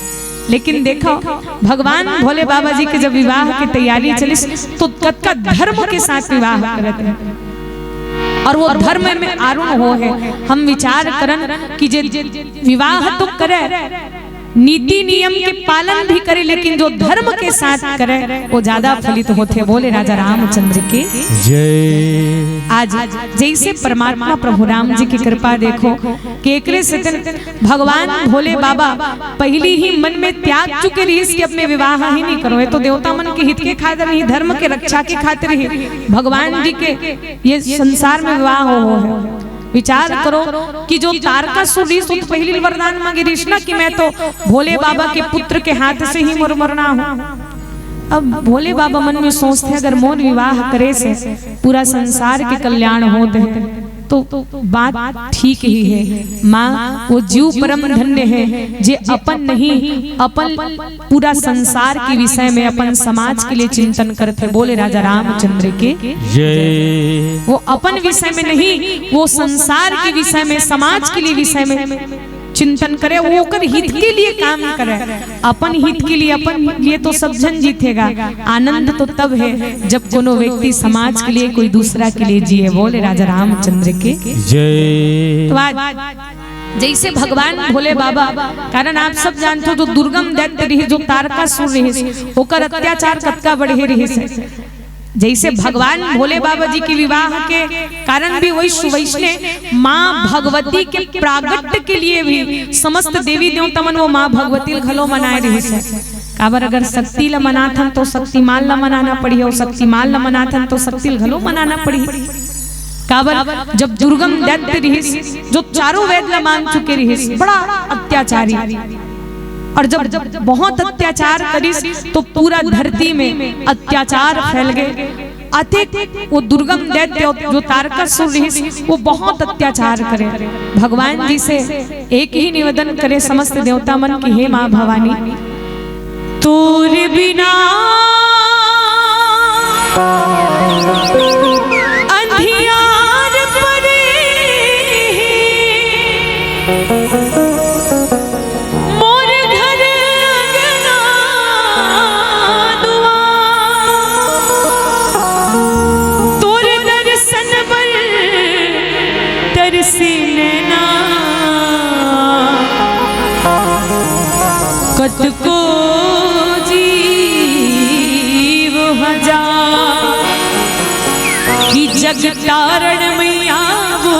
लेकिन देखो भगवान भोले बाबा जी के जब विवाह की तैयारी चली तो तत्का धर्म के साथ विवाह करते हैं और वो धर्म में आरूढ़ हो है। हम विचार करन कि जे विवाह तो करे नीति नियम के पालन भी करे लेकिन जो धर्म के साथ करे वो ज्यादा फलित होते। बोले राजा रामचंद्र के जय। आज जैसे परमात्मा प्रभु राम जी की कृपा देखो कि एकरे से भगवान भोले बाबा पहली ही मन में त्याग चुके रही कि अपने विवाह ही नहीं करो। तो देवता मन के हित के खातिर ही धर्म के रक्षा के खातिर ही भगवान जी के ये संसार में विवाह हो। विचार करो कि जो तारकासुर ऋषि पहली वरदान मांगे ऋषि कि मैं तो भोले बाबा के पुत्र के हाथ से ही मरना हूँ। अब भोले बाबा मन में सोचते अगर मोर विवाह करे से पूरा संसार के कल्याण होते हैं तो बात ठीक ही है। माँ वो जीव परम धन्य है जे अपन नहीं अपन पूरा संसार के विषय में अपन समाज के लिए चिंतन करते। बोले राजा रामचंद्र के जय। वो अपन विषय में नहीं वो संसार के विषय में समाज के लिए विषय में चिंतन करे, वो कर हित के लिए काम करे। अपन हित के लिए अपन लिए तो सब जन जीतेगा। आनंद तो तब है जब कोनो व्यक्ति समाज के लिए कोई दूसरा के लिए जिए। बोले राजा रामचंद्र के जय। तो आज जैसे भगवान भोले बाबा कारण आप सब जानते हो जो दुर्गम दैत्य रही जो तारकासुर रही होकर अत्याचार कतका बढ़े रही। जैसे भगवान भोले बाबा जी के विवाह के कारण भी वही वैष्णव माँ भगवती के प्रागट्य के लिए भी समस्त देवी देवता मन वो माँ भगवती घलो मनाए रही से। काबर अगर शक्ति ला मनाथन तो शक्तिमान ला मनाना पड़ी और शक्तिमान ला मनाथन तो शक्ति घलो मनाना पड़ी। काबर जब दुर्गम दैत्य रही जो चारों वेद ला मान चुके रही बड़ा अत्याचारी और जब बहुत अत्याचार करी तो पूरा धरती में अत्याचार फैल गए। अतिक वो दुर्गम दैत्य जो तारकासुर रही वो बहुत अत्याचार करे। भगवान जी से एक ही निवेदन करे समस्त देवता मन की हे माँ भवानी तोरे बिना अंधियार पड़े को जीव हजार कि जग तारण मैया वो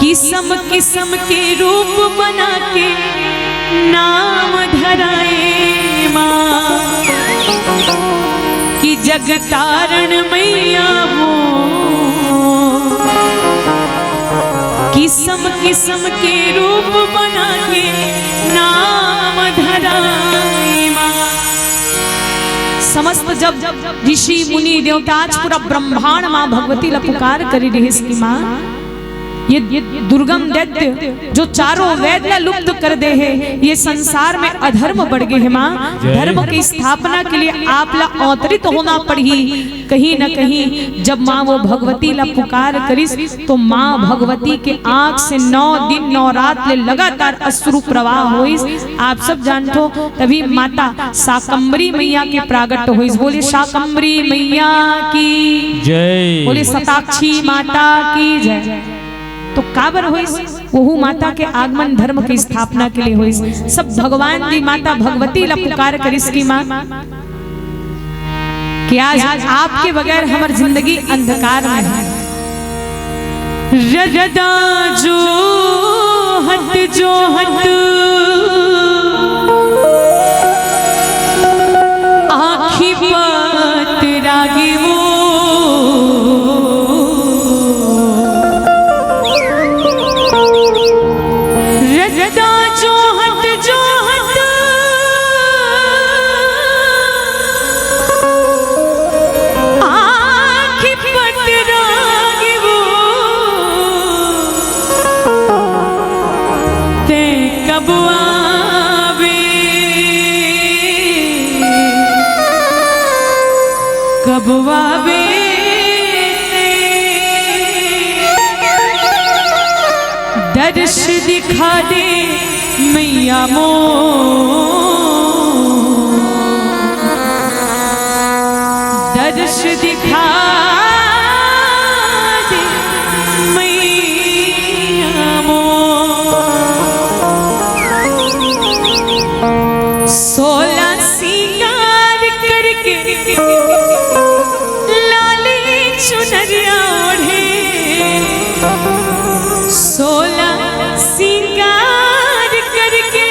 किस्म किस्म के रूप बना के नाम धराए माँ कि जग तारण मैया वो किस्म किस्म के रूप बना के नाम धराए माँ। समस्त जब ऋषि मुनि देवता आज पूरा ब्रह्मांड माँ भगवती ला पुकार करी रही इसकी माँ ये दुर्गम दैत्य जो चारों वेद ला लुप्त कर दे है ये संसार में अधर्म बढ़ गए है माँ। धर्म की स्थापना के लिए आप ला अवतरित होना पड़ी कहीं न कहीं। जब माँ वो भगवती ला पुकार करिस तो माँ भगवती के आंख से 9 दिन 9 रात ले लगातार अश्रु प्रवाह होइस। आप सब जानते हो तभी माता शाकंभरी मैया के प्रागट होइस। बोले शाकंभरी मैया की जय, बोले शताक्षी माता की जय। तो काबर होइस वहु माता के आगमन धर्म की स्थापना के लिए होइस। सब भगवान की माता भगवती ला पुकार करिस की माँ कि आज आपके बगैर हमार जिंदगी अंधकार में है। रदा जो हट आखी बात रागी वो कबुआवे दर्श दिखा दे मैया मो दर्श दिखा दे मैया मो 16 सिंगार करके चुनरिया ओढ़े 16 सिंगार करके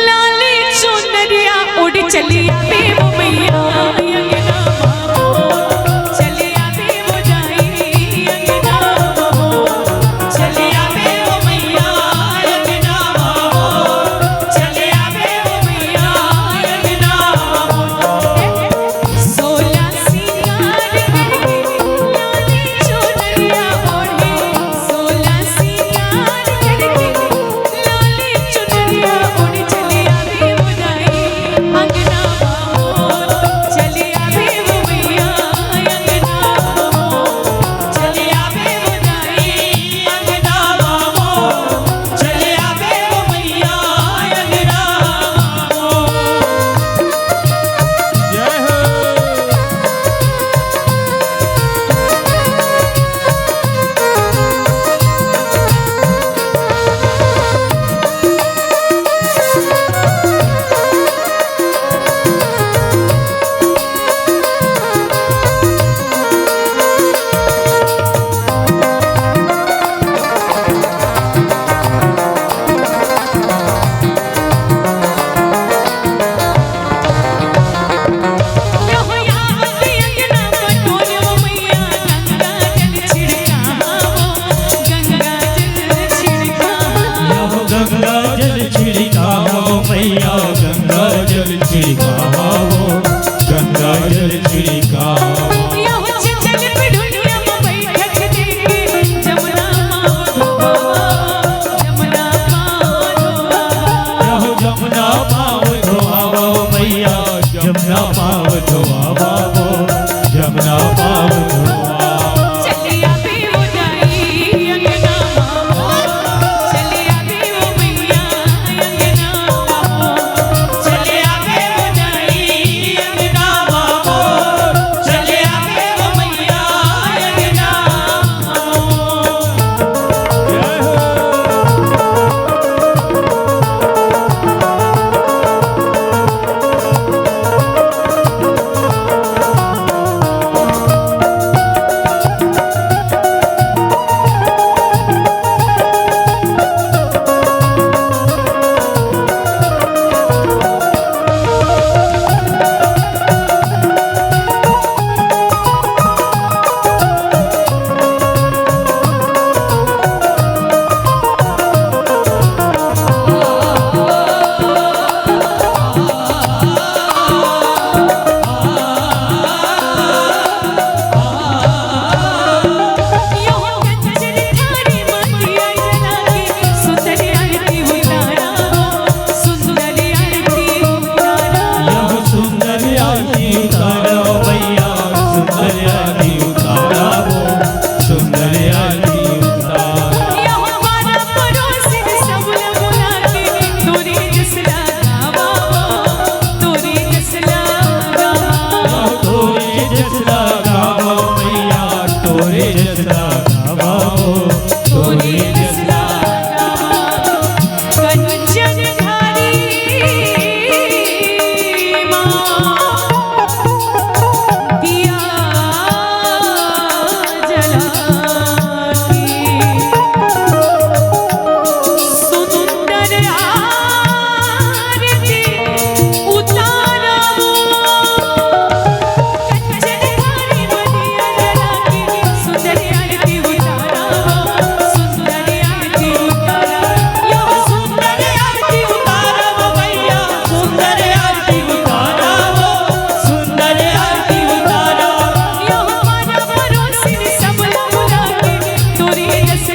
लाली चुनरिया उड़ चली आवे वो मैया अंगना बाबो चली आवे वो जाई अंगना बाबो चली आवे वो मैया अंगना बाबो चली आवे वो मैया अंगना बाबो 16 जमुना पाव